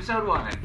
episode 1.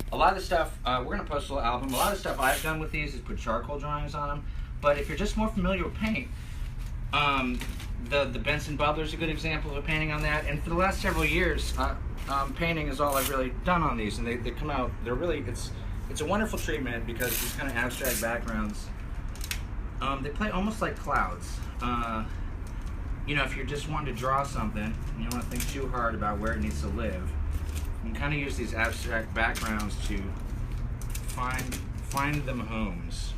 A lot of the stuff, we're going to post a little album. A lot of the stuff I've done with these is put charcoal drawings on them. But if you're just more familiar with paint, the Benson Bubbler is a good example of a painting on that. And for the last several years, painting is all I've really done on these. And they come out, they're really, it's a wonderful treatment because these kind of abstract backgrounds, they play almost like clouds. You know, if you're just wanting to draw something, and you don't want to think too hard about where it needs to live, you can kind of use these abstract backgrounds to find them homes.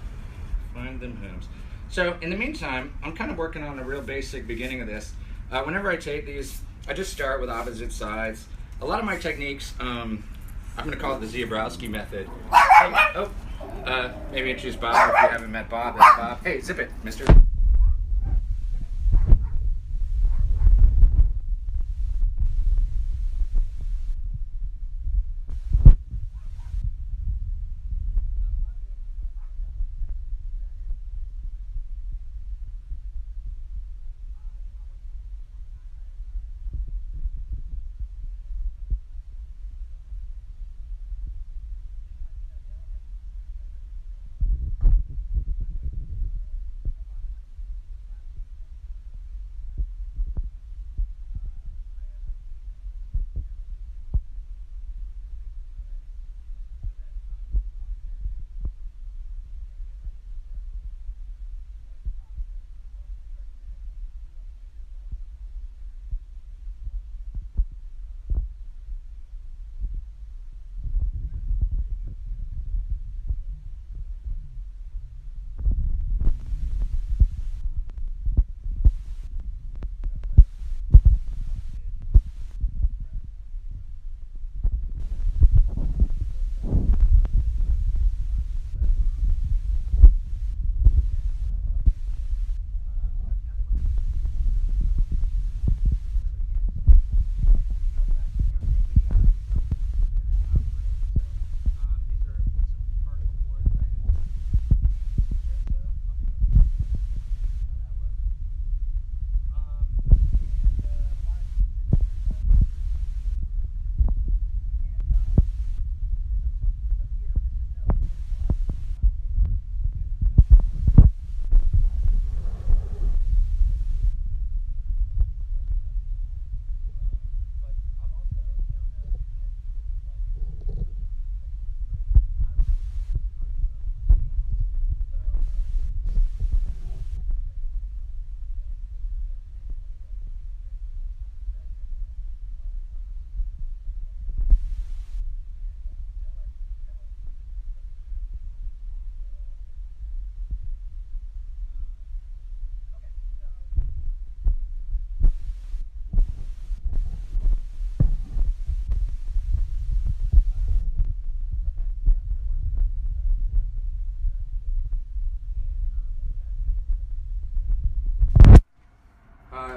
find them hooms. So in the meantime, I'm kind of working on a real basic beginning of this. Whenever I tape these, I just start with opposite sides. A lot of my techniques, I'm going to call it the Zebrowski method. Hey, maybe introduce Bob if you haven't met Bob. That's Bob. Hey, zip it, mister.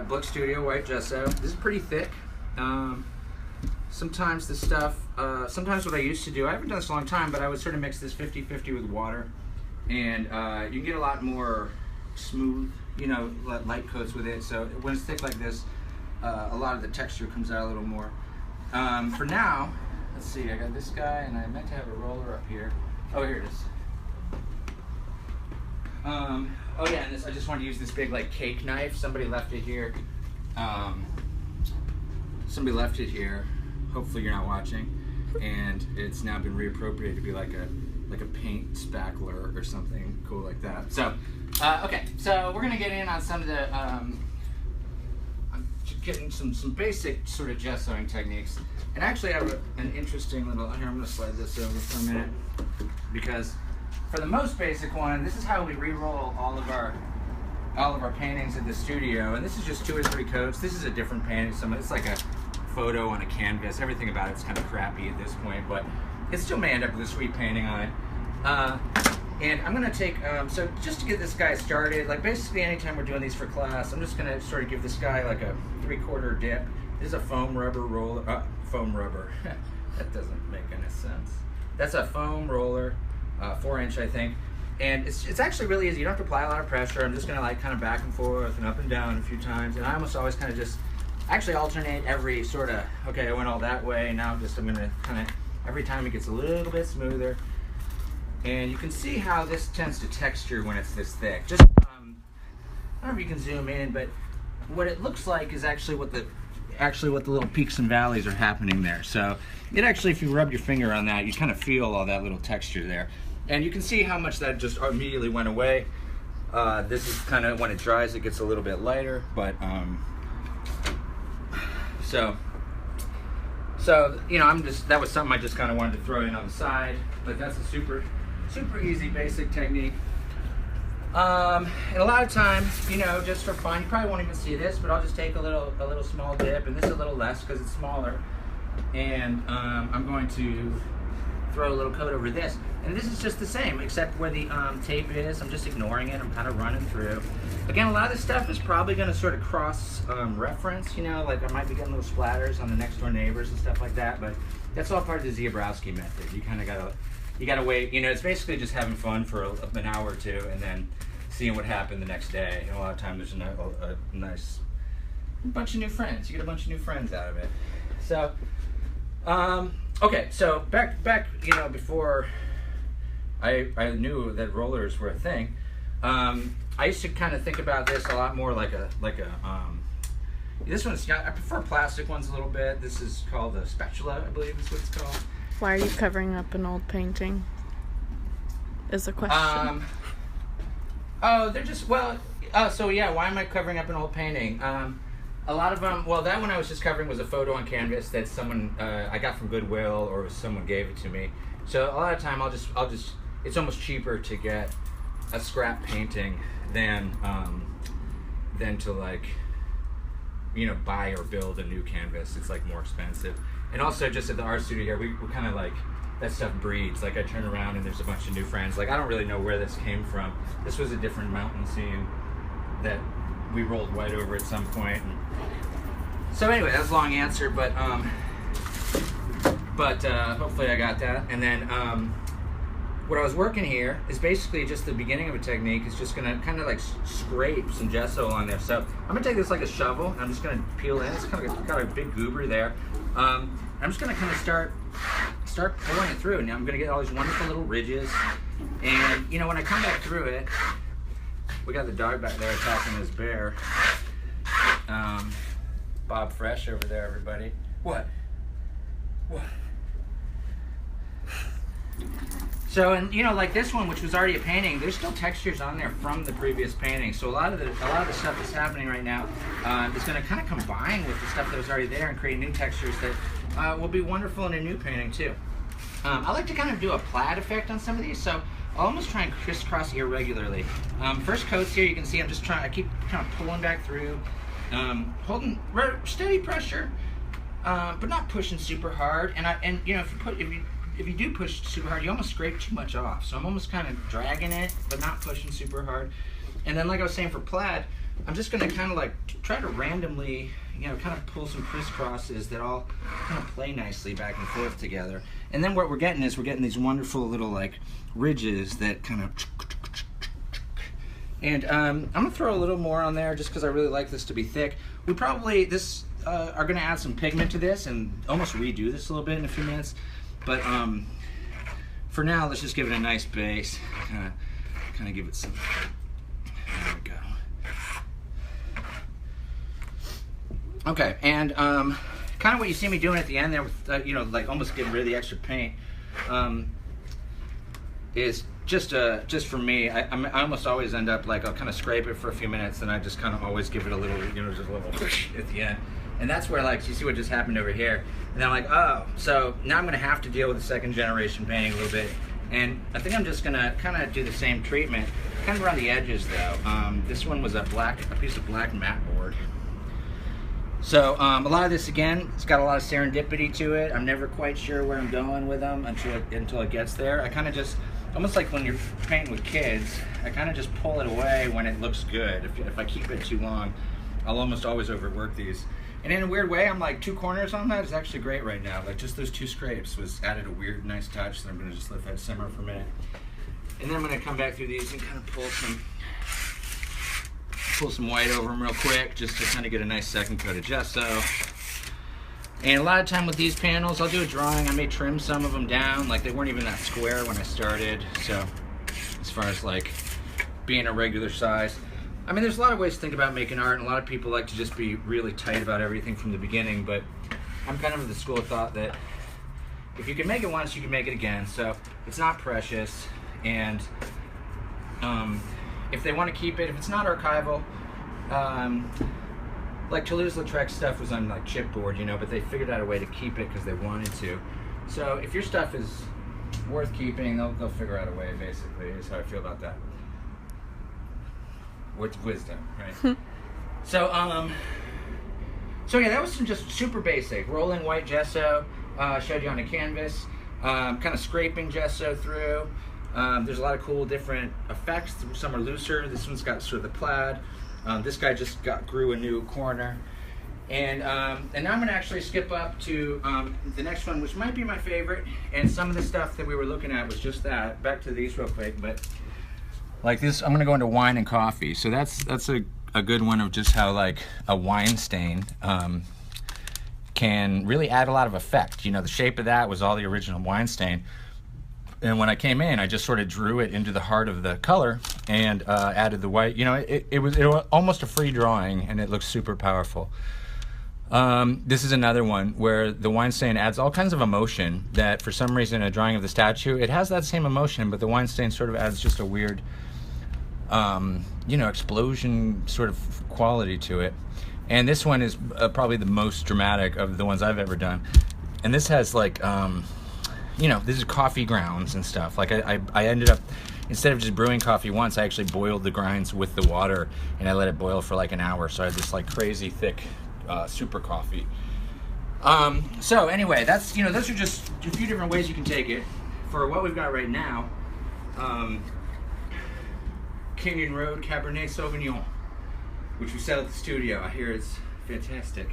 Book Studio white gesso. This is pretty thick. Sometimes the stuff, sometimes what I used to do, I haven't done this a long time, but I would sort of mix this 50-50 with water, and you can get a lot more smooth, you know, light coats with it. So when it's thick like this, a lot of the texture comes out a little more. For now, let's see, I got this guy, and I meant to have a roller up here. Oh, here it is. Oh yeah, and this, I just want to use this big like cake knife. Somebody left it here. Somebody left it here. Hopefully you're not watching. And it's now been reappropriated to be like a paint spackler or something cool like that. So, okay, so we're gonna get in on some of the I'm getting some basic sort of gessoing techniques. And actually I have an interesting little, here I'm gonna slide this over for a minute, because for the most basic one, this is how we re-roll all of our paintings in the studio, and this is just 2 or 3 coats. This is a different painting. It's like a photo on a canvas. Everything about it's kind of crappy at this point, but it still may end up with a sweet painting on it. And I'm gonna take, so just to get this guy started, like basically anytime we're doing these for class, I'm just gonna sort of give this guy like a 3/4 dip. This is a foam rubber roller, foam rubber. That doesn't make any sense. That's a foam roller. 4-inch, I think, and it's actually really easy. You don't have to apply a lot of pressure. I'm just gonna like kind of back and forth and up and down a few times, and I almost always kind of just actually alternate every sort of, okay, I went all that way, now I'm gonna kind of, every time it gets a little bit smoother, and you can see how this tends to texture when it's this thick. Just I don't know if you can zoom in, but what it looks like is actually what the little peaks and valleys are happening there. So it actually, if you rub your finger on that, you kind of feel all that little texture there. And you can see how much that just immediately went away. This is kind of, when it dries, it gets a little bit lighter, but so you know, that was something I just kind of wanted to throw in on the side, but that's a super easy basic technique. And a lot of times, you know, just for fun, you probably won't even see this, but I'll just take a little small dip, and this is a little less because it's smaller. And I'm going to throw a little coat over this. And this is just the same, except where the tape is. I'm just ignoring it. I'm kind of running through. Again, a lot of this stuff is probably going to sort of cross reference, you know, like I might be getting little splatters on the next door neighbors and stuff like that, but that's all part of the Ziobrowski method. You kind of gotta wait. You know, it's basically just having fun for an hour or two, and then seeing what happened the next day. And a lot of times there's a nice bunch of new friends. You get a bunch of new friends out of it. So, okay, so back, you know, before I knew that rollers were a thing, I used to kind of think about this a lot more like a this one's, I prefer plastic ones a little bit. This is called a spatula, I believe is what it's called. Why are you covering up an old painting? Is the question. Oh, they're just, well, so yeah, why am I covering up an old painting? A lot of them, well, that one I was just covering was a photo on canvas that someone, I got from Goodwill, or someone gave it to me. So a lot of time I'll just, it's almost cheaper to get a scrap painting than to, like, you know, buy or build a new canvas. It's like more expensive. And also just at the art studio here, we kind of like, that stuff breeds. Like I turn around and there's a bunch of new friends. Like I don't really know where this came from. This was a different mountain scene that we rolled white over at some point. And so anyway, that's a long answer, but hopefully I got that. And then what I was working here is basically just the beginning of a technique. It's just gonna kind of like scrape some gesso on there. So I'm gonna take this like a shovel, and I'm just gonna peel in. It's kind of got a big goober there. I'm just gonna kind of start pulling it through. Now I'm gonna get all these wonderful little ridges, and you know, when I come back through it, we got the dog back there attacking this bear. Bob Fresh over there, everybody. What? So, and you know, like this one, which was already a painting, there's still textures on there from the previous painting. So a lot of the stuff that's happening right now is going to kind of combine with the stuff that was already there and create new textures that will be wonderful in a new painting too. I like to kind of do a plaid effect on some of these, so I'll almost try and crisscross irregularly. First coats here, you can see I keep kind of pulling back through, holding steady pressure, but not pushing super hard. And you know, if you do push super hard, you almost scrape too much off. So I'm almost kind of dragging it, but not pushing super hard. And then like I was saying for plaid, I'm just gonna kind of like try to randomly, you know, kind of pull some crisscrosses that all kind of play nicely back and forth together. And then what we're getting is we're getting these wonderful little like ridges that kind of, and I'm gonna throw a little more on there just because I really like this to be thick. We probably, are gonna add some pigment to this and almost redo this a little bit in a few minutes. But for now, let's just give it a nice base. Kind of give it some. There we go. Okay, and kind of what you see me doing at the end there, with you know, like almost getting rid of the extra paint, is just for me. I almost always end up like I'll kind of scrape it for a few minutes, and I just kind of always give it a little, you know, just a little whoosh at the end. And that's where, like, you see what just happened over here. And I'm like, oh, so now I'm going to have to deal with the second generation painting a little bit. And I think I'm just going to kind of do the same treatment, kind of around the edges, though. This one was a piece of black matte board. So a lot of this, again, it's got a lot of serendipity to it. I'm never quite sure where I'm going with them until it gets there. I kind of just, almost like when you're painting with kids, I kind of just pull it away when it looks good. If I keep it too long, I'll almost always overwork these. And in a weird way, I'm like 2 corners on that is actually great right now. Like just those 2 scrapes was added a weird, nice touch. So I'm gonna just let that simmer for a minute. And then I'm gonna come back through these and kind of pull some white over them real quick, just to kind of get a nice second coat of gesso. And a lot of time with these panels, I'll do a drawing. I may trim some of them down. Like they weren't even that square when I started. So as far as like being a regular size. I mean, there's a lot of ways to think about making art, and a lot of people like to just be really tight about everything from the beginning, but I'm kind of of the school of thought that if you can make it once, you can make it again. So it's not precious, and if they want to keep it, if it's not archival, like Toulouse-Lautrec stuff was on like chipboard, you know, but they figured out a way to keep it because they wanted to. So if your stuff is worth keeping, they'll figure out a way, basically, is how I feel about that. with wisdom, right? So yeah, that was some just super basic rolling white gesso. Showed you on a canvas, kind of scraping gesso through. There's a lot of cool different effects. Some are looser. This one's got sort of the plaid. This guy just grew a new corner. And now I'm going to actually skip up to the next one, which might be my favorite. And some of the stuff that we were looking at was just that. Back to these real quick, but like this, I'm going to go into wine and coffee. So that's a good one of just how like a wine stain can really add a lot of effect. You know, the shape of that was all the original wine stain. And when I came in, I just sort of drew it into the heart of the color and added the white. You know, it was almost a free drawing, and it looks super powerful. This is another one where the wine stain adds all kinds of emotion that for some reason a drawing of the statue, it has that same emotion, but the wine stain sort of adds just a weird, you know, explosion sort of quality to it. And this one is probably the most dramatic of the ones I've ever done. And this has like, you know, this is coffee grounds and stuff. Like I ended up, instead of just brewing coffee once, I actually boiled the grinds with the water and I let it boil for like an hour. So I had this like crazy thick super coffee. So anyway, that's, you know, those are just a few different ways you can take it. For what we've got right now, Canyon Road Cabernet Sauvignon, which we sell at the studio. I hear it's fantastic.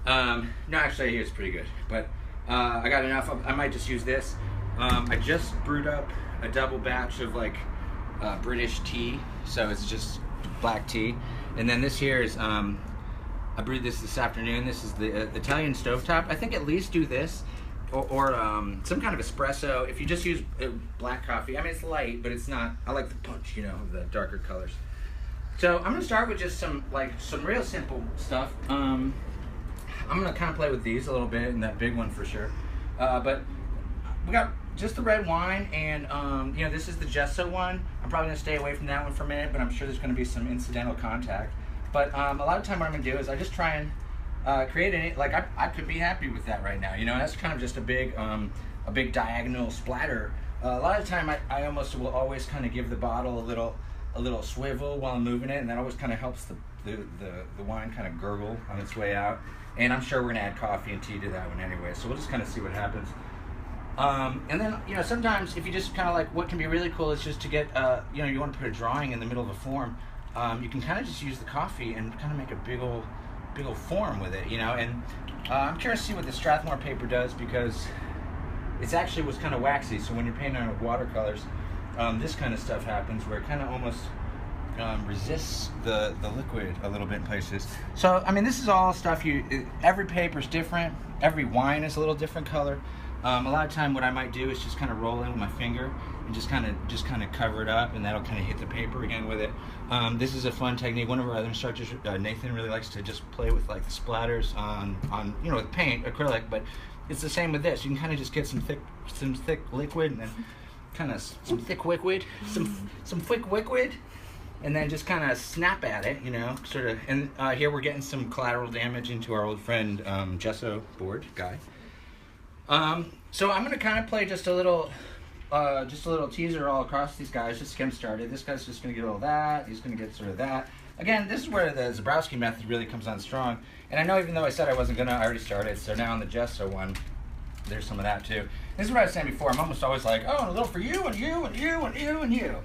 No, actually, I hear it's pretty good. But I got enough. I might just use this. I just brewed up a double batch of like British tea, so it's just black tea. And then this here is I brewed this afternoon. This is the Italian stovetop. I think at least do this or some kind of espresso. If you just use black coffee, I mean it's light, but it's not. I like the punch, you know, of the darker colors. So I'm gonna start with just some real simple stuff. I'm gonna kind of play with these a little bit, and that big one for sure. But we got just the red wine, and you know, this is the gesso one. I'm probably gonna stay away from that one for a minute, but I'm sure there's gonna be some incidental contact. But a lot of time what I'm gonna do is I just try and create an, like I could be happy with that right now. You know, that's kind of just a big diagonal splatter. A lot of the time I almost will always kind of give the bottle a little swivel while I'm moving it, and that always kind of helps the wine kind of gurgle on its way out. And I'm sure we're gonna add coffee and tea to that one anyway, so we'll just kind of see what happens. And then, you know, sometimes if you just kind of like, what can be really cool is just to get, you know, you want to put a drawing in the middle of a form, you can kind of just use the coffee and kind of make a big old form with it, you know. And I'm curious to see what the Strathmore paper does, because it's actually was kind of waxy, so when you're painting on with watercolors, this kind of stuff happens where it kind of almost resists the liquid a little bit in places. So I mean, this is all stuff every paper's different, every wine is a little different color. A lot of time what I might do is just kind of roll in with my finger and just kind of cover it up, and that'll kind of hit the paper again with it. This is a fun technique. One of our other instructors, Nathan, really likes to just play with like the splatters on you know, with paint, acrylic, but it's the same with this. You can kind of just get some thick liquid, and then kind of some thick liquid, some thick liquid, and then just kind of snap at it, you know, sort of. And here we're getting some collateral damage into our old friend gesso board guy. So I'm gonna kind of play just a little teaser all across these guys, just to get them started. This guy's just gonna get all that. He's gonna get sort of that. Again, this is where the Zabrowski method really comes on strong. And I know, even though I said I wasn't gonna, I already started. So now on the gesso one, there's some of that too. This is what I was saying before. I'm almost always like, oh, and a little for you and you and you and you and you,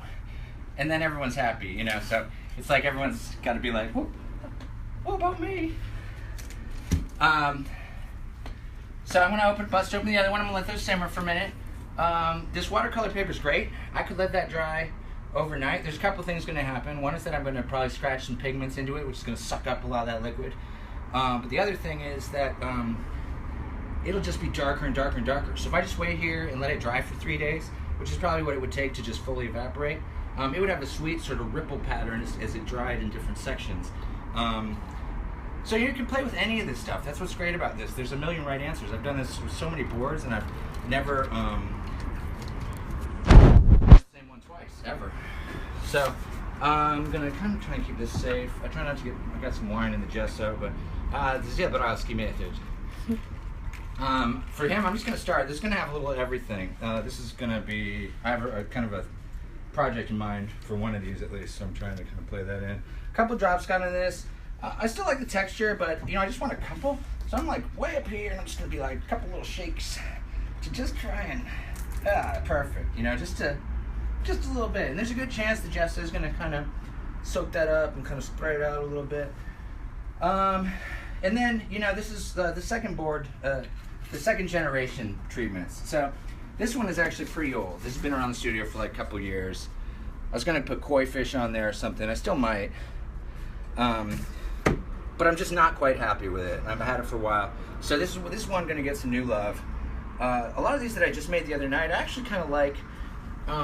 and then everyone's happy, you know. So it's like everyone's got to be like, what about me? So I'm gonna bust open the other one. I'm gonna let those simmer for a minute. This watercolor paper is great. I could let that dry overnight. There's a couple things gonna happen. One is that I'm gonna probably scratch some pigments into it, which is gonna suck up a lot of that liquid. But the other thing is that it'll just be darker and darker and darker. So if I just wait here and let it dry for 3 days, which is probably what it would take to just fully evaporate, it would have a sweet sort of ripple pattern as it dried in different sections. So you can play with any of this stuff. That's what's great about this. There's a million right answers. I've done this with so many boards, and I've never the same one twice, ever. So I'm gonna kind of try and keep this safe. I try not to get, I got some wine in the gesso, but this is the Zabrowski method. For him, I'm just gonna start. This is gonna have a little of everything. This is gonna be, I have a kind of a project in mind for one of these at least, so I'm trying to kind of play that in. A couple drops got in this. I still like the texture, but you know, I just want a couple. So I'm like way up here, and I'm just gonna be like a couple little shakes to just try and perfect. You know, just a little bit. And there's a good chance that Jessa is gonna kind of soak that up and kind of spray it out a little bit. And then, you know, this is the second board, the second generation treatments. So this one is actually pretty old. This has been around the studio for like a couple years. I was gonna put koi fish on there or something. I still might. But I'm just not quite happy with it. I've had it for a while. So this one gonna get some new love. A lot of these that I just made the other night, I actually kind of like.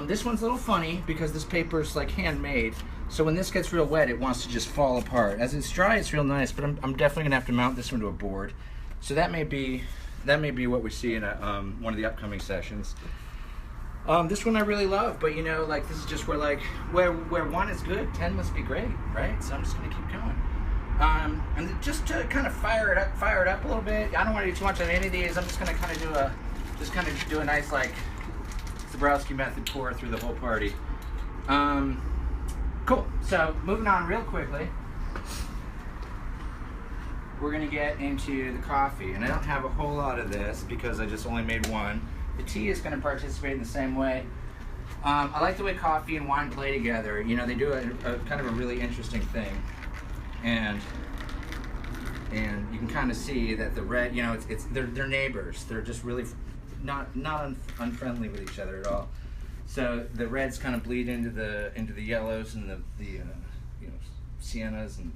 This one's a little funny because this paper is like handmade. So when this gets real wet, it wants to just fall apart. As it's dry, it's real nice, but I'm definitely gonna have to mount this one to a board. So that may be what we see in one of the upcoming sessions. This one I really love, but you know, like this is just where one is good, 10 must be great, right? So I'm just gonna keep going. And just to kind of fire it up a little bit. I don't want to do too much on any of these. I'm just gonna kind of do a nice like Zebrowski method pour through the whole party. Cool. So moving on real quickly, we're gonna get into the coffee, and I don't have a whole lot of this because I just only made one. The tea is gonna participate in the same way. I like the way coffee and wine play together. You know, they do a kind of a really interesting thing, and you can kind of see that the red, you know, they're neighbors. They're just really not unfriendly with each other at all. So the reds kind of bleed into the yellows and the you know, siennas, and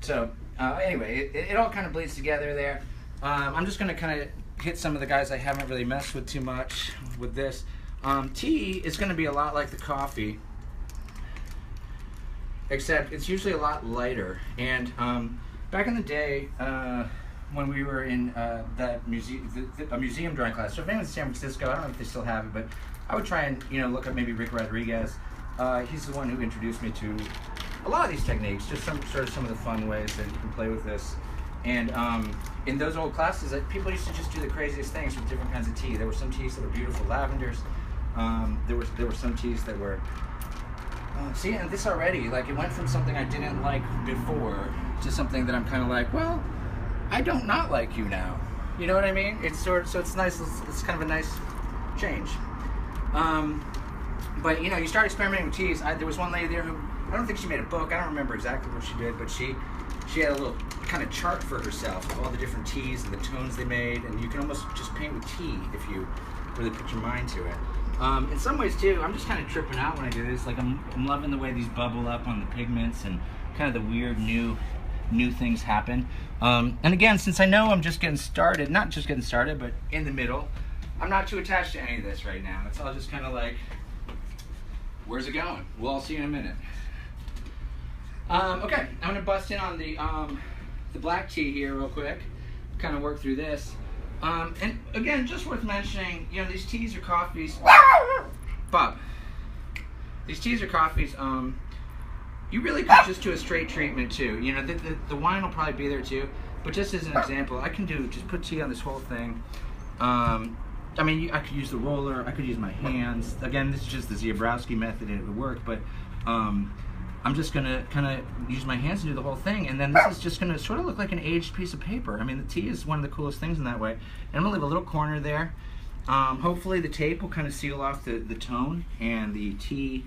so anyway, it all kind of bleeds together there. I'm just gonna kind of hit some of the guys I haven't really messed with too much with this. Tea is gonna be a lot like the coffee, except it's usually a lot lighter. And back in the day, when we were in that museum drawing class, so if anyone's in San Francisco, I don't know if they still have it, but I would try and, you know, look up maybe Rick Rodriguez. He's the one who introduced me to a lot of these techniques, just some of the fun ways that you can play with this. And in those old classes, people used to just do the craziest things with different kinds of tea. There were some teas that were beautiful lavenders. There were some teas that were see, and this already, like, it went from something I didn't like before to something that I'm kind of like, well, I don't not like you now. You know what I mean? It's so it's nice. It's kind of a nice change. But you know, you start experimenting with teas. There was one lady there who, I don't think she made a book. I don't remember exactly what she did, but she had a little kind of chart for herself of all the different teas and the tones they made, and you can almost just paint with tea if you really put your mind to it. In some ways too, I'm just kind of tripping out when I do this. Like I'm loving the way these bubble up on the pigments and kind of the weird new things happen. And again, since I know I'm just getting started, not just getting started, but in the middle, I'm not too attached to any of this right now. It's all just kind of like, where's it going? We'll all see in a minute. Okay, I'm gonna bust in on the black tea here real quick. Kind of work through this. And again, just worth mentioning, you know, these teas or coffees, Bob. These teas or coffees, you really could just do a straight treatment too. You know, the wine will probably be there too. But just as an example, I can just put tea on this whole thing. I mean, I could use the roller, I could use my hands. Again, this is just the Zebrowski method and it would work, but I'm just gonna kind of use my hands to do the whole thing, and then this is just gonna sort of look like an aged piece of paper. I mean, the tea is one of the coolest things in that way. And I'm gonna leave a little corner there. Hopefully the tape will kind of seal off the tone, and the tea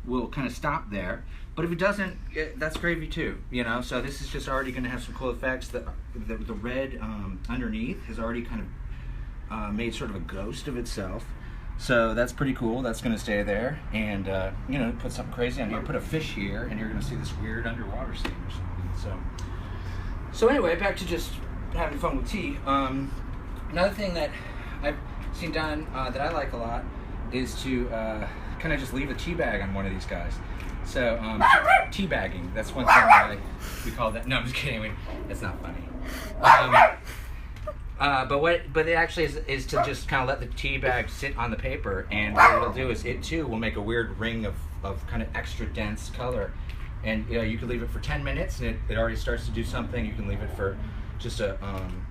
will kind of stop there. But if it doesn't, that's gravy too, you know? So this is just already gonna have some cool effects. The red underneath has already kind of made sort of a ghost of itself. So that's pretty cool. That's going to stay there, and you know, put something crazy on here. Put a fish here, and you're going to see this weird underwater scene or something. So anyway, back to just having fun with tea. Another thing that I've seen done that I like a lot is to kind of just leave a tea bag on one of these guys. So tea bagging. That's one thing we call that. No, I'm just kidding. It's not funny. But it actually is to just kind of let the tea bag sit on the paper, and what it'll do is it too will make a weird ring of kind of extra dense color. And you know, you can leave it for 10 minutes and it already starts to do something. You can leave it for just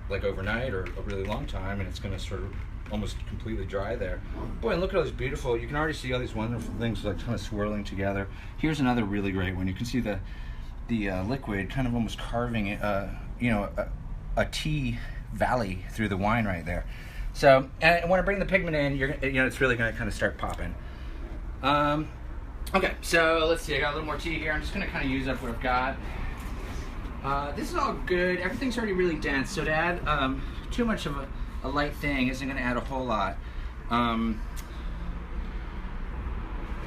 like overnight or a really long time, and it's going to sort of almost completely dry there. Boy, and look at all these beautiful, you can already see all these wonderful things like kind of swirling together. Here's another really great one. You can see the liquid kind of almost carving you know, a T valley through the wine right there. So, and when I bring the pigment in, you know, it's really going to kind of start popping. Okay, so let's see. I got a little more tea here. I'm just going to kind of use up what I've got. This is all good. Everything's already really dense, so to add too much of a light thing isn't going to add a whole lot.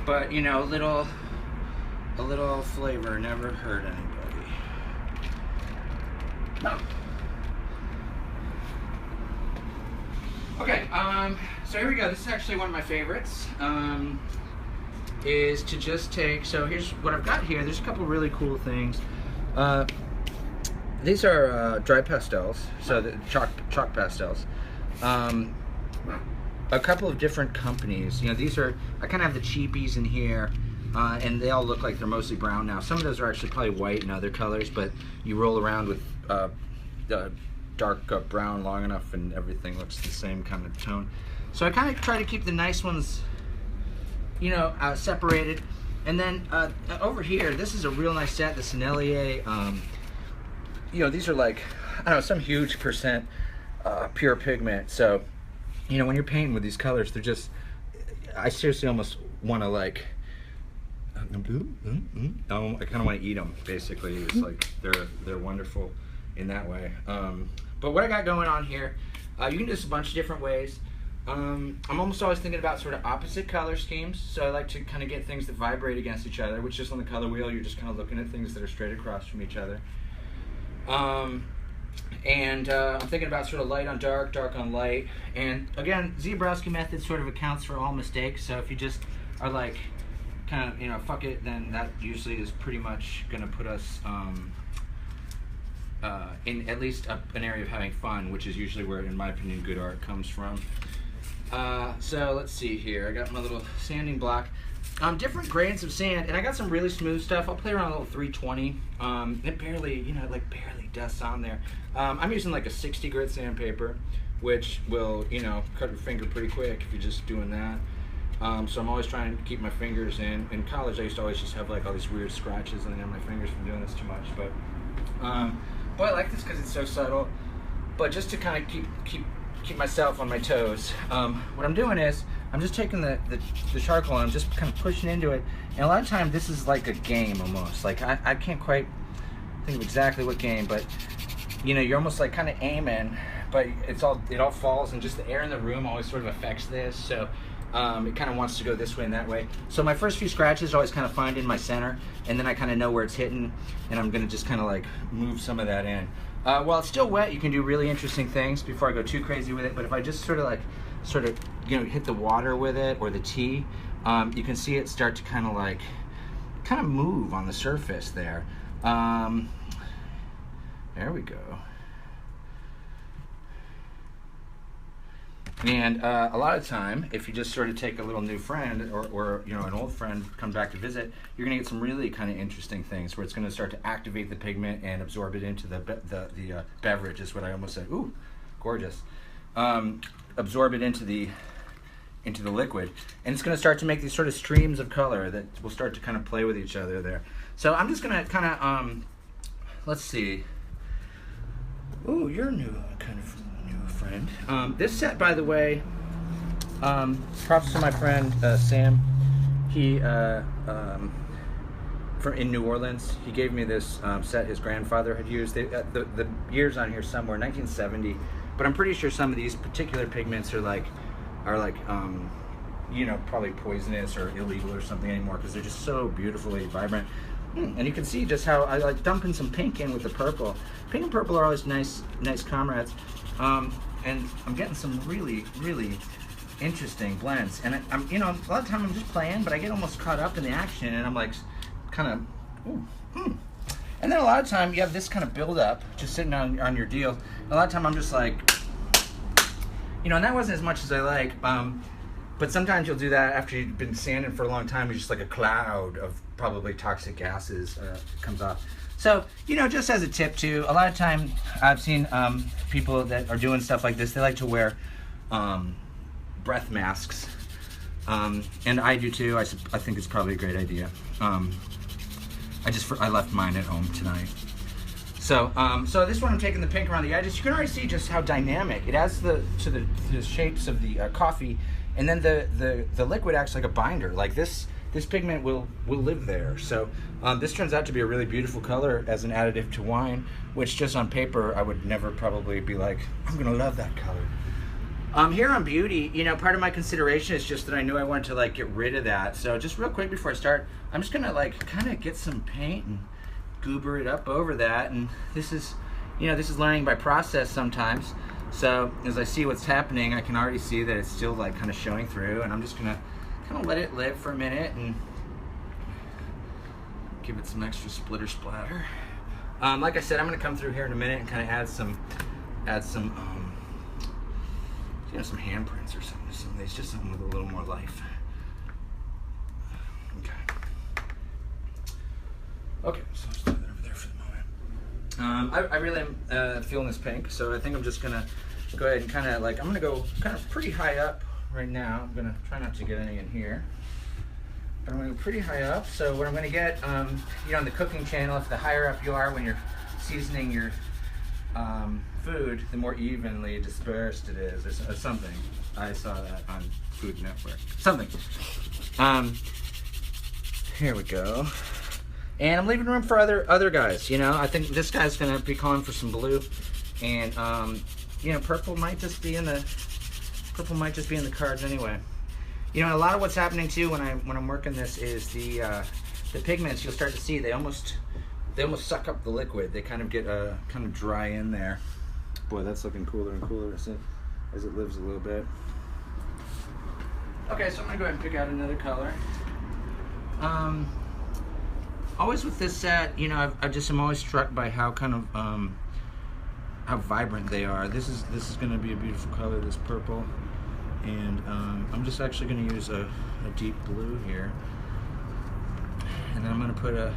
But you know, a little flavor never hurt anybody. No. Okay, so here we go. This is actually one of my favorites. Is to just take, so here's what I've got here. There's a couple really cool things. These are dry pastels, so the chalk pastels. A couple of different companies. You know, these are, I kind of have the cheapies in here, and they all look like they're mostly brown now. Some of those are actually probably white and other colors, but you roll around with dark brown long enough and everything looks the same kind of tone. So I kind of try to keep the nice ones, you know, separated. And then over here, this is a real nice set, the Sennelier. You know, these are like, I don't know, some huge percent pure pigment. So, you know, when you're painting with these colors, they're just, I seriously almost want to like, I kind of want to eat them, basically. It's like, they're wonderful in that way. But what I got going on here, you can do this a bunch of different ways. I'm almost always thinking about sort of opposite color schemes, so I like to kind of get things that vibrate against each other, which is on the color wheel, you're just kind of looking at things that are straight across from each other. I'm thinking about sort of light on dark, dark on light, and again, Ziobrowski method sort of accounts for all mistakes, so if you just are like, kind of, you know, fuck it, then that usually is pretty much going to put us in at least an area of having fun, which is usually where, in my opinion, good art comes from. So let's see here. I got my little sanding block. Different grades of sand, and I got some really smooth stuff. I'll play around a little 320. It barely, you know, like barely dusts on there. I'm using like a 60 grit sandpaper, which will, you know, cut your finger pretty quick if you're just doing that. So I'm always trying to keep my fingers in. In college, I used to always just have like all these weird scratches on the end of my fingers from doing this too much. But boy, I like this because it's so subtle. But just to kind of keep myself on my toes, what I'm doing is I'm just taking the charcoal and I'm just kind of pushing into it. And a lot of times this is like a game almost. Like I can't quite think of exactly what game, but you know, you're almost like kind of aiming, but it all falls, and just the air in the room always sort of affects this. So it kind of wants to go this way and that way. So my first few scratches always kind of find in my center, and then I kind of know where it's hitting, and I'm gonna just kind of like move some of that in. While it's still wet, you can do really interesting things before I go too crazy with it. But if I just sort of you know, hit the water with it or the tea, you can see it start to kind of move on the surface there. There we go. And a lot of time, if you just sort of take a little new friend or you know, an old friend come back to visit, you're gonna get some really kind of interesting things where it's gonna start to activate the pigment and absorb it into the beverage, is what I almost said. Ooh, gorgeous. Absorb it into the liquid, and it's gonna start to make these sort of streams of color that will start to kind of play with each other there. So I'm just gonna kind of, let's see. Ooh, you're new, kind of new friend. This set, by the way, props to my friend Sam. He in New Orleans, he gave me this set his grandfather had used. The years on here somewhere, 1970, but I'm pretty sure some of these particular pigments are like you know, probably poisonous or illegal or something anymore, because they're just so beautifully vibrant. And you can see just how I like dumping some pink in with the purple. Pink and purple are always nice comrades. And I'm getting some really, really interesting blends. And I'm, you know, a lot of time I'm just playing, but I get almost caught up in the action, and I'm like, kind of, And then a lot of time you have this kind of build up, just sitting on your deal. And a lot of time I'm just like, you know, and that wasn't as much as I like. But sometimes you'll do that after you've been sanding for a long time. It's just like a cloud of probably toxic gases comes off. So, you know, just as a tip too, a lot of time I've seen people that are doing stuff like this, they like to wear breath masks. And I do too. I think it's probably a great idea. I left mine at home tonight. So this one I'm taking the pink around the edges. You can already see just how dynamic it adds to the shapes of the coffee, and then the liquid acts like a binder. Like this pigment will live there. So this turns out to be a really beautiful color as an additive to wine, which just on paper I would never probably be like, I'm gonna love that color. Here on Beauty, you know, part of my consideration is just that I knew I wanted to like get rid of that. So just real quick before I start, I'm just gonna like kind of get some paint and goober it up over that. And this is, you know, this is learning by process sometimes. So as I see what's happening, I can already see that it's still like kind of showing through, and I'm just gonna kind of let it live for a minute and give it some extra splitter splatter. Like I said, I'm gonna come through here in a minute and kind of add some you know, some handprints or something to some of these, just something with a little more life. Okay, so let's do that over there for the moment. I really am feeling this pink, so I think I'm just gonna go ahead and kind of like, I'm gonna go kind of pretty high up right now. I'm gonna try not to get any in here, but I'm gonna go pretty high up. So what I'm gonna get, you know, on the cooking channel, if the higher up you are when you're seasoning your food, the more evenly dispersed it is, or something. I saw that on Food Network. Something. Here we go. And I'm leaving room for other guys. You know, I think this guy's gonna be calling for some blue, and you know, purple might just be in the cards anyway. You know, a lot of what's happening too when I'm working this is the pigments. You'll start to see they almost suck up the liquid. They kind of get kind of dry in there. Boy, that's looking cooler and cooler as it lives a little bit. Okay, so I'm gonna go ahead and pick out another color. Always with this set, you know, I'm always struck by how kind of how vibrant they are. This is gonna be a beautiful color, this purple, and I'm just actually gonna use a deep blue here, and then I'm gonna put a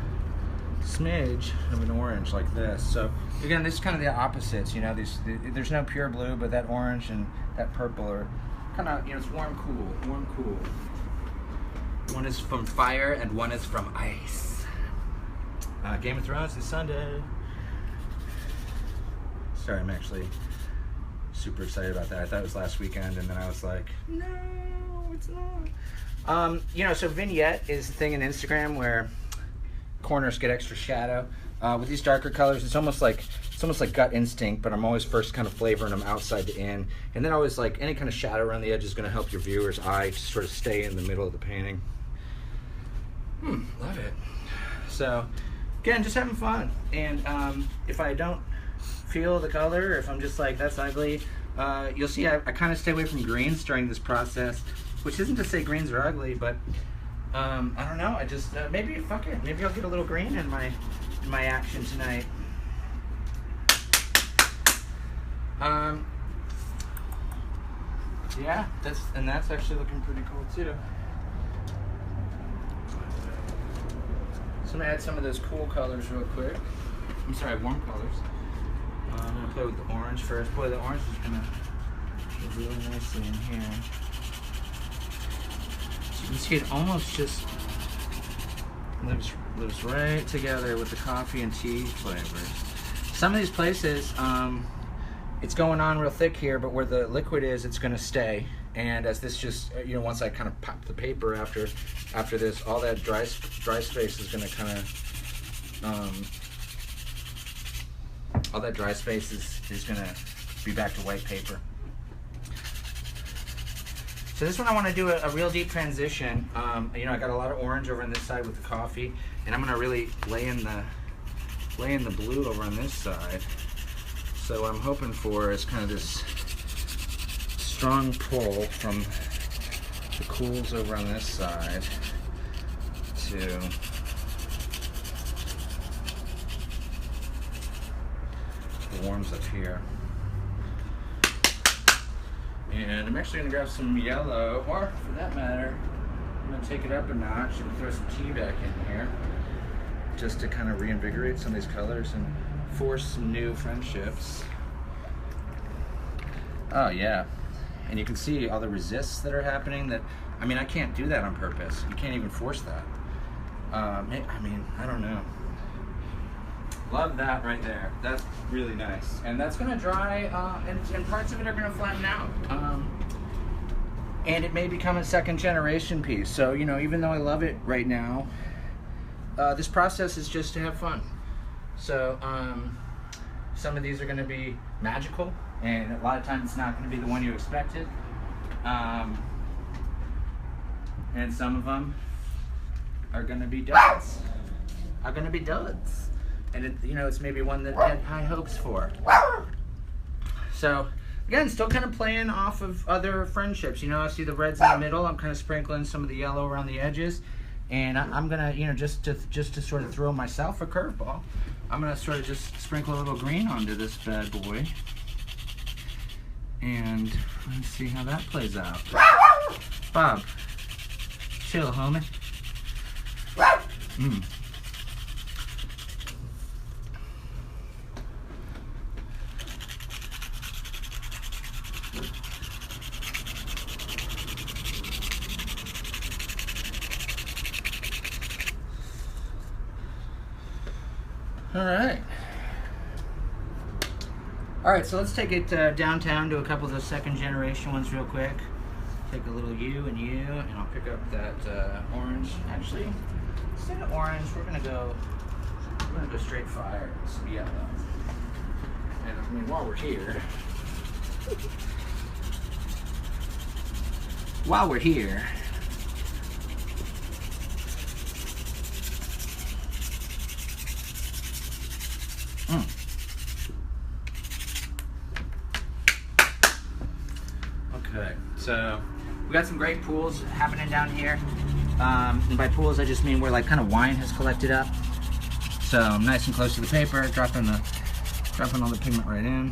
smidge of an orange like this. So again, this is kind of the opposites. You know, there's no pure blue, but that orange and that purple are kind of, you know, it's warm, cool. One is from fire and one is from ice. Game of Thrones is Sunday. Sorry, I'm actually super excited about that. I thought it was last weekend, and then I was like, no, it's not. You know, so vignette is the thing in Instagram where corners get extra shadow. With these darker colors, it's almost like gut instinct, but I'm always first kind of flavoring them outside to in, and then always like any kind of shadow around the edge is going to help your viewer's eye to sort of stay in the middle of the painting. Love it. So again, just having fun, and if I don't feel the color, or if I'm just like, that's ugly, you'll see I kind of stay away from greens during this process, which isn't to say greens are ugly, but I don't know, I just maybe fuck it, maybe I'll get a little green in my action tonight. Yeah, that's actually looking pretty cool too. So I'm gonna add some of those cool colors real quick. I'm sorry, warm colors. I'm gonna play with the orange first. Boy, the orange is gonna go really nicely in here. So you can see it almost just lives right together with the coffee and tea flavors. Some of these places, it's going on real thick here, but where the liquid is, it's gonna stay. And as this just, you know, once I kind of pop the paper after this, all that dry space is gonna kind of, all that dry space is gonna be back to white paper. So this one I want to do a real deep transition. You know, I got a lot of orange over on this side with the coffee, and I'm gonna really lay in the blue over on this side. So what I'm hoping for is kind of this strong pull from the cools over on this side to the warms up here. And I'm actually gonna grab some yellow, or for that matter, I'm gonna take it up a notch and throw some tea back in here, just to kind of reinvigorate some of these colors and force some new friendships. Oh yeah, and you can see all the resists that are happening. That, I mean, I can't do that on purpose. You can't even force that. I mean, I don't know. Love that right there. That's really nice. And that's gonna dry, and parts of it are gonna flatten out. And it may become a second generation piece. So, you know, even though I love it right now, this process is just to have fun. So, some of these are gonna be magical, and a lot of times it's not gonna be the one you expected. And some of them are gonna be duds. And it, you know, it's maybe one that I had high hopes for. So, again, still kind of playing off of other friendships. You know, I see the reds in the middle. I'm kind of sprinkling some of the yellow around the edges. And I'm gonna, you know, just to sort of throw myself a curveball, I'm gonna sort of just sprinkle a little green onto this bad boy. And let's see how that plays out. Bob, chill, homie. All right, so let's take it downtown to a couple of the second generation ones real quick. Take a little you, and I'll pick up that orange. Actually, instead of orange, we're gonna go straight fire, some yellow. And I mean, while we're here, Okay, so we got some great pools happening down here. And by pools, I just mean where like kind of wine has collected up. So I'm nice and close to the paper, dropping all the pigment right in.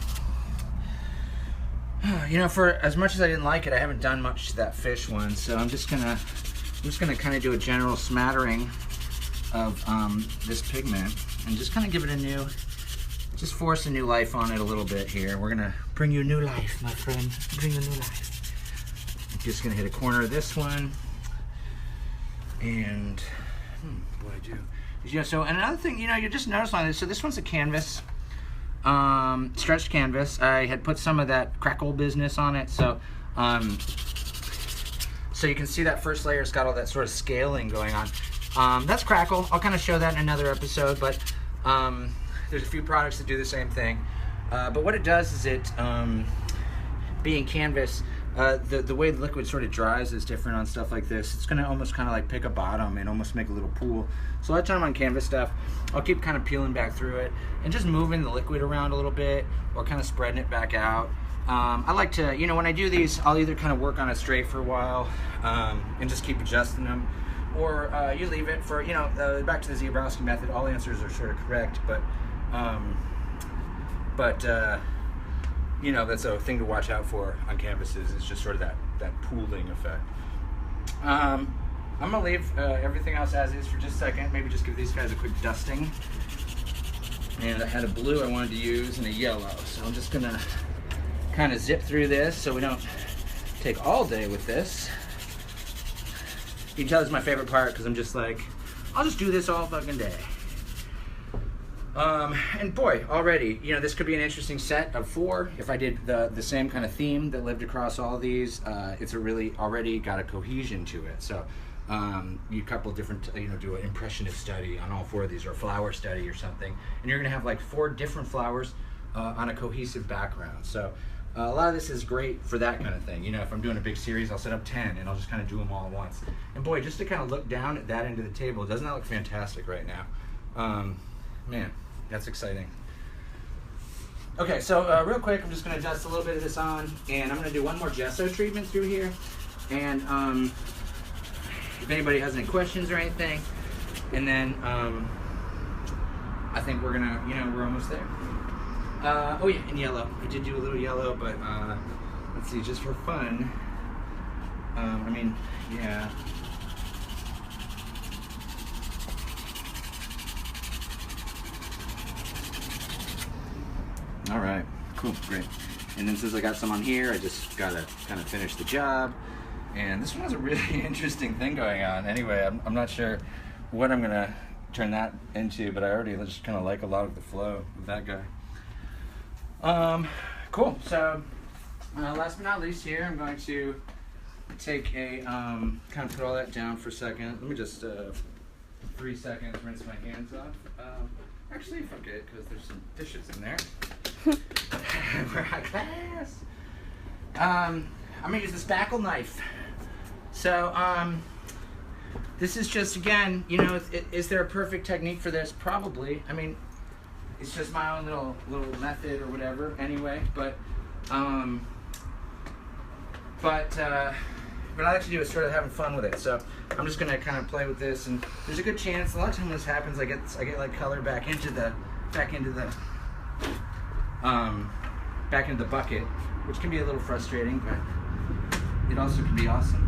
You know, for as much as I didn't like it, I haven't done much to that fish one. So I'm just gonna kind of do a general smattering of this pigment and just kind of give it a new. Just force a new life on it a little bit here. We're gonna bring you new life, my friend. Bring you new life. I'm just gonna hit a corner of this one. And, what do I do? You know, so, and another thing, you know, you just notice on this, so this one's a canvas, stretched canvas. I had put some of that crackle business on it, so, so you can see that first layer's got all that sort of scaling going on. That's crackle. I'll kind of show that in another episode, but, there's a few products that do the same thing, but what it does is it, being canvas, the way the liquid sort of dries is different on stuff like this. It's gonna almost kind of like pick a bottom and almost make a little pool. So a lot of time on canvas stuff, I'll keep kind of peeling back through it and just moving the liquid around a little bit or kind of spreading it back out. I like to, you know, when I do these, I'll either kind of work on it straight for a while and just keep adjusting them, or you leave it for, you know, back to the Zebrowski method. All answers are sort of correct, but you know, that's a thing to watch out for on canvases. It's just sort of that pooling effect. I'm gonna leave everything else as is for just a second. Maybe just give these guys a quick dusting. And I had a blue I wanted to use and a yellow, so I'm just gonna kind of zip through this so we don't take all day with this. You can tell it's my favorite part because I'm just like, I'll just do this all fucking day. And boy, already, you know, this could be an interesting set of 4. If I did the same kind of theme that lived across all these, it's a really already got a cohesion to it. So you couple different, you know, do an impressionist study on all 4 of these, or a flower study or something, and you're gonna have like 4 different flowers on a cohesive background. So a lot of this is great for that kind of thing. You know, if I'm doing a big series, I'll set up 10 and I'll just kind of do them all at once. And boy, just to kind of look down at that end of the table, doesn't that look fantastic right now? Man, that's exciting. Okay, so real quick, I'm just gonna dust a little bit of this on, and I'm gonna do one more gesso treatment through here. And if anybody has any questions or anything, and then I think we're gonna, you know, we're almost there. Oh yeah, and yellow. I did do a little yellow, but let's see, just for fun. I mean, yeah. All right, cool, great. And then since I got some on here, I just gotta kind of finish the job. And this one has a really interesting thing going on. Anyway, I'm not sure what I'm gonna turn that into, but I already just kind of like a lot of the flow of that guy. Cool. So last but not least here, I'm going to take a, kind of put all that down for a second. Let me just, 3 seconds, rinse my hands off. Actually, fuck it, because there's some dishes in there. We're out of glass. I'm gonna use the spackle knife. So, this is just, again, you know, is there a perfect technique for this? Probably. I mean, it's just my own little method or whatever. Anyway, but what I like to do is sort of having fun with it. So I'm just gonna kind of play with this, and there's a good chance. A lot of times when this happens, I get like color back into the bucket, which can be a little frustrating, but it also can be awesome.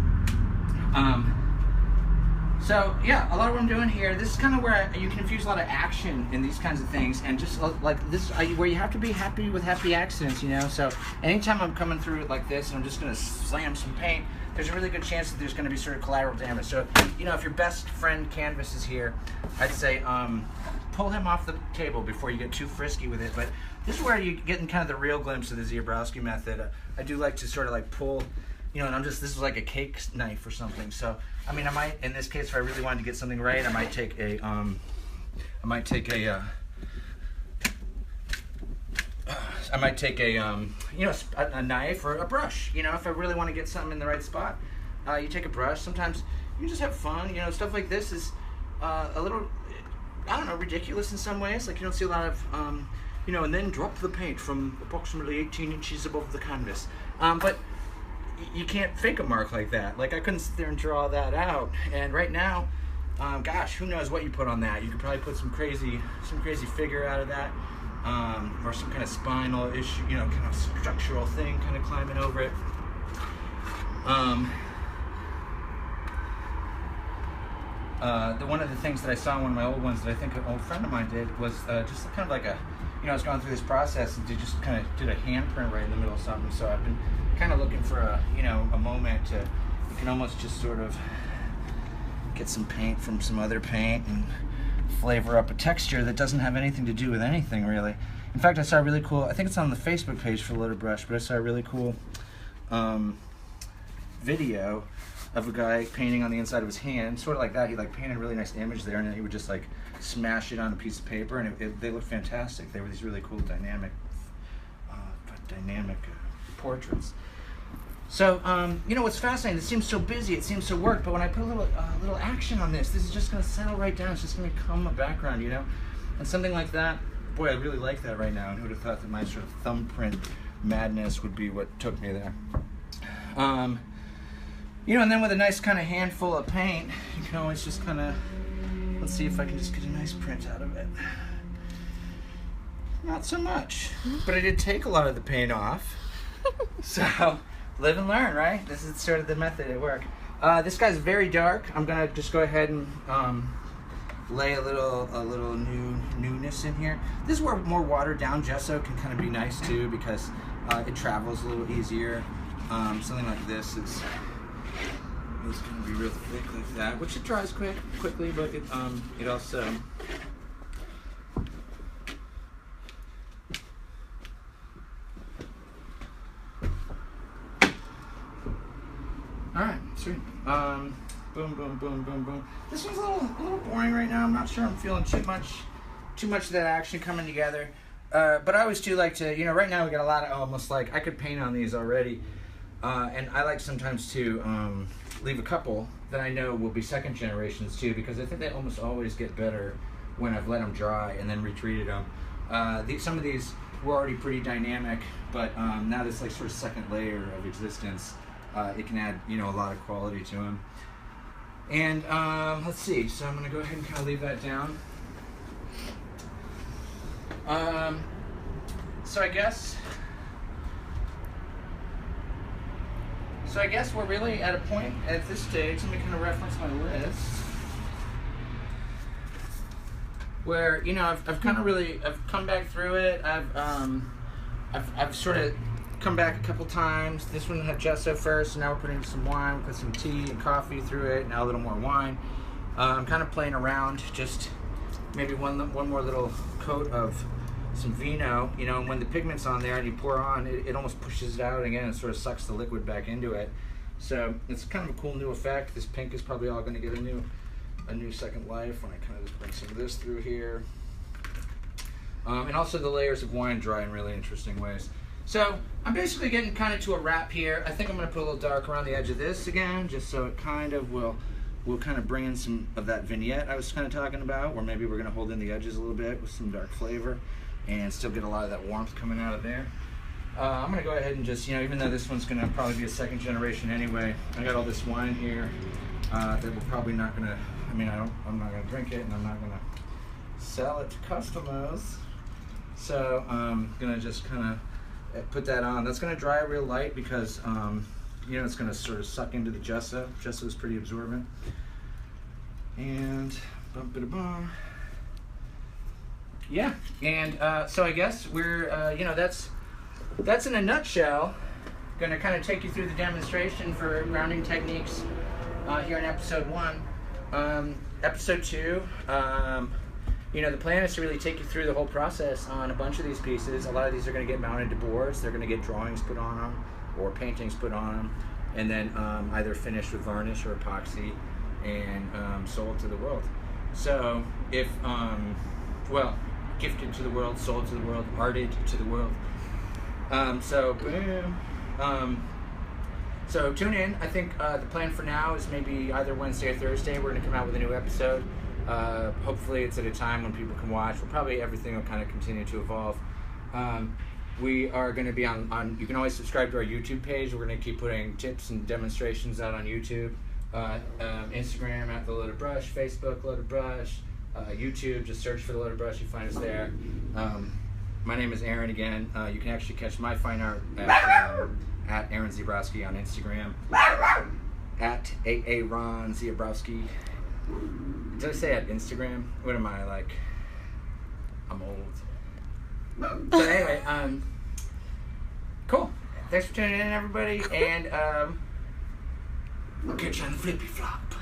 So yeah, a lot of what I'm doing here, this is kind of where you can infuse a lot of action in these kinds of things, and just like this, where you have to be happy with happy accidents, you know. So anytime I'm coming through it like this, and I'm just gonna slam some paint, there's a really good chance that there's gonna be sort of collateral damage. So, you know, if your best friend Canvas is here, I'd say pull him off the table before you get too frisky with it. But this is where you're getting kind of the real glimpse of the Ziobrowski method. I do like to sort of like pull, you know, and this is like a cake knife or something. So, I mean, I might, in this case, if I really wanted to get something right, I might take a, you know, a knife or a brush. You know, if I really want to get something in the right spot, you take a brush. Sometimes you just have fun. You know, stuff like this is a little, I don't know, ridiculous in some ways. Like, you don't see a lot of, you know, and then drop the paint from approximately 18 inches above the canvas. But you can't fake a mark like that. Like, I couldn't sit there and draw that out. And right now, gosh, who knows what you put on that? You could probably put some crazy figure out of that, or some kind of spinal issue, you know, kind of structural thing, kind of climbing over it. One of the things that I saw in one of my old ones that I think an old friend of mine did was just kind of like a, you know, I was going through this process and just kind of did a handprint right in the middle of something. So I've been kind of looking for a, you know, a moment to, you can almost just sort of get some paint from some other paint and flavor up a texture that doesn't have anything to do with anything really. In fact, I saw a really cool, I think it's on the Facebook page for Letterbrush, but I saw a really cool video of a guy painting on the inside of his hand, sort of like that. He like painted a really nice image there, and then he would just like smash it on a piece of paper, and they looked fantastic. They were these really cool dynamic portraits. So, you know, what's fascinating, it seems so busy, it seems to work, but when I put a little action on this is just going to settle right down. It's just going to become a background, you know? And something like that, boy, I really like that right now, and who would have thought that my sort of thumbprint madness would be what took me there. You know, and then with a nice kind of handful of paint, you can always just kind of, let's see if I can just get a nice print out of it. Not so much, but I did take a lot of the paint off. So, live and learn, right? This is sort of the method at work. This guy's very dark. I'm gonna just go ahead and lay a little newness in here. This is where more watered down gesso can kind of be nice too, because it travels a little easier. Something like this is gonna be real thick like that, which it dries quickly, but it also. Alright, sweet. Boom, boom, boom, boom, boom. This one's a little boring right now. I'm not sure I'm feeling too much of that action coming together. But I always do like to, you know, right now we got a lot of almost like, I could paint on these already. And I like sometimes to leave a couple that I know will be second generations too, because I think they almost always get better when I've let them dry and then retreated them. Some of these were already pretty dynamic, but now this like sort of second layer of existence. It can add, you know, a lot of quality to them. And let's see, so I'm gonna go ahead and kind of leave that down. So I guess we're really at a point at this stage, let me kind of reference my list, where, you know, I've kind of really, I've come back through it, I've sort of come back a couple times. This one had gesso first, so now we're putting some wine. We put some tea and coffee through it. Now a little more wine. I'm kind of playing around, just maybe one more little coat of some vino. You know, and when the pigment's on there and you pour on, it almost pushes it out again and sort of sucks the liquid back into it. So it's kind of a cool new effect. This pink is probably all going to get a new second life when I kind of just bring some of this through here. And also the layers of wine dry in really interesting ways. So I'm basically getting kind of to a wrap here. I think I'm going to put a little dark around the edge of this again, just so it kind of will kind of bring in some of that vignette I was kind of talking about, or maybe we're going to hold in the edges a little bit with some dark flavor and still get a lot of that warmth coming out of there. I'm going to go ahead and just, you know, even though this one's going to probably be a second generation anyway, I got all this wine here that we're probably not going to, I mean, I'm not going to drink it, and I'm not going to sell it to customers. So I'm going to just kind of put that on. That's going to dry real light because, you know, it's going to sort of suck into the gesso. Gesso is pretty absorbent. And bum-ba-da-bum. Yeah, and so I guess we're, you know, that's in a nutshell. Going to kind of take you through the demonstration for grounding techniques here in episode 1. Episode 2, you know, the plan is to really take you through the whole process on a bunch of these pieces. A lot of these are going to get mounted to boards. They're going to get drawings put on them or paintings put on them, and then either finished with varnish or epoxy and sold to the world. So if, well, gifted to the world, sold to the world, arted to the world. So boom. So tune in. I think the plan for now is maybe either Wednesday or Thursday we're going to come out with a new episode. Hopefully it's at a time when people can watch. Well, probably everything will kind of continue to evolve. We are going to be on, you can always subscribe to our YouTube page. We're going to keep putting tips and demonstrations out on YouTube. Instagram at The Loaded Brush, Facebook Loaded Brush, YouTube, just search for The Loaded Brush, you find us there. My name is Aaron again. You can actually catch my fine art at Aaron Zebrowski on Instagram, at Aaron Zebrowski. Did I say at Instagram? What am I, like? I'm old. So anyway, cool. Thanks for tuning in, everybody, and I'll catch you on the flippy flop.